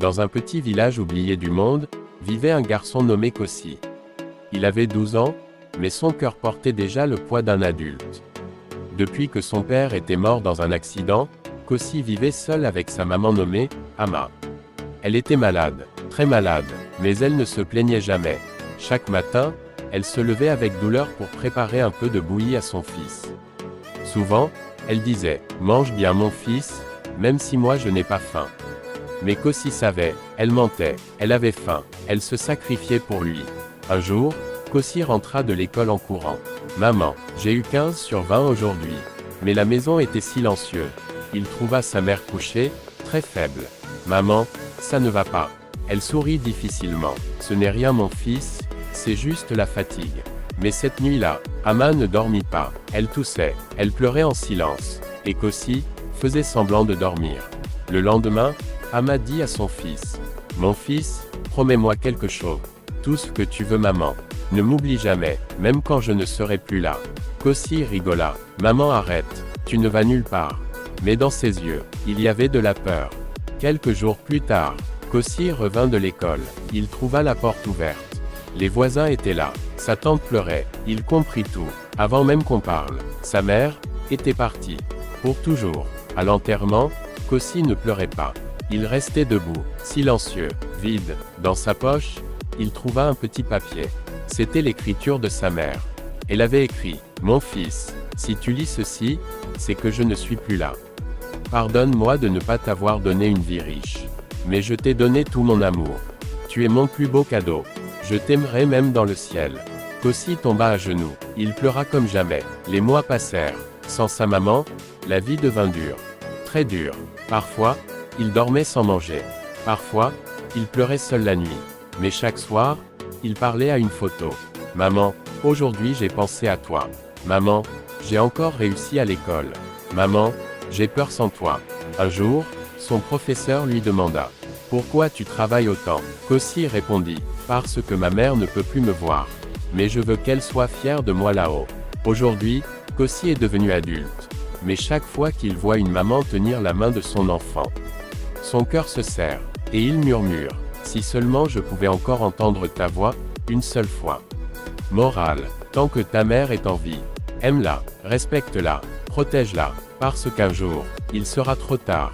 Dans un petit village oublié du monde, vivait un garçon nommé Kossi. Il avait 12 ans, mais son cœur portait déjà le poids d'un adulte. Depuis que son père était mort dans un accident, Kossi vivait seul avec sa maman nommée Ama. Elle était malade, très malade, mais elle ne se plaignait jamais. Chaque matin, elle se levait avec douleur pour préparer un peu de bouillie à son fils. Souvent, elle disait « Mange bien mon fils, même si moi je n'ai pas faim ». Mais Kossi savait, elle mentait, elle avait faim, elle se sacrifiait pour lui. Un jour, Kossi rentra de l'école en courant. « Maman, j'ai eu 15 sur 20 aujourd'hui. » Mais la maison était silencieuse. Il trouva sa mère couchée, très faible. « Maman, ça ne va pas. » Elle sourit difficilement. « Ce n'est rien mon fils, c'est juste la fatigue. » Mais cette nuit-là, Ama ne dormit pas. Elle toussait, elle pleurait en silence. Et Kossi faisait semblant de dormir. Le lendemain, Ama dit à son fils, « Mon fils, promets-moi quelque chose. Tout ce que tu veux maman. Ne m'oublie jamais, même quand je ne serai plus là. » Kossi rigola. « Maman arrête, tu ne vas nulle part. » Mais dans ses yeux, il y avait de la peur. Quelques jours plus tard, Kossi revint de l'école. Il trouva la porte ouverte. Les voisins étaient là. Sa tante pleurait. Il comprit tout. Avant même qu'on parle, sa mère était partie. Pour toujours. À l'enterrement, Kossi ne pleurait pas. Il restait debout, silencieux, vide. Dans sa poche, il trouva un petit papier. C'était l'écriture de sa mère. Elle avait écrit « Mon fils, si tu lis ceci, c'est que je ne suis plus là. Pardonne-moi de ne pas t'avoir donné une vie riche. Mais je t'ai donné tout mon amour. Tu es mon plus beau cadeau. Je t'aimerai même dans le ciel. » Kossi tomba à genoux. Il pleura comme jamais. Les mois passèrent. Sans sa maman, la vie devint dure. Très dure. Parfois, il dormait sans manger. Parfois, il pleurait seul la nuit. Mais chaque soir, il parlait à une photo. « Maman, aujourd'hui j'ai pensé à toi. Maman, j'ai encore réussi à l'école. Maman, j'ai peur sans toi. » Un jour, son professeur lui demanda « Pourquoi tu travailles autant ?» Kossi répondit « Parce que ma mère ne peut plus me voir. Mais je veux qu'elle soit fière de moi là-haut. » Aujourd'hui, Kossi est devenu adulte. Mais chaque fois qu'il voit une maman tenir la main de son enfant, son cœur se serre, et il murmure « Si seulement je pouvais encore entendre ta voix, une seule fois. » Morale, tant que ta mère est en vie, aime-la, respecte-la, protège-la, parce qu'un jour, il sera trop tard.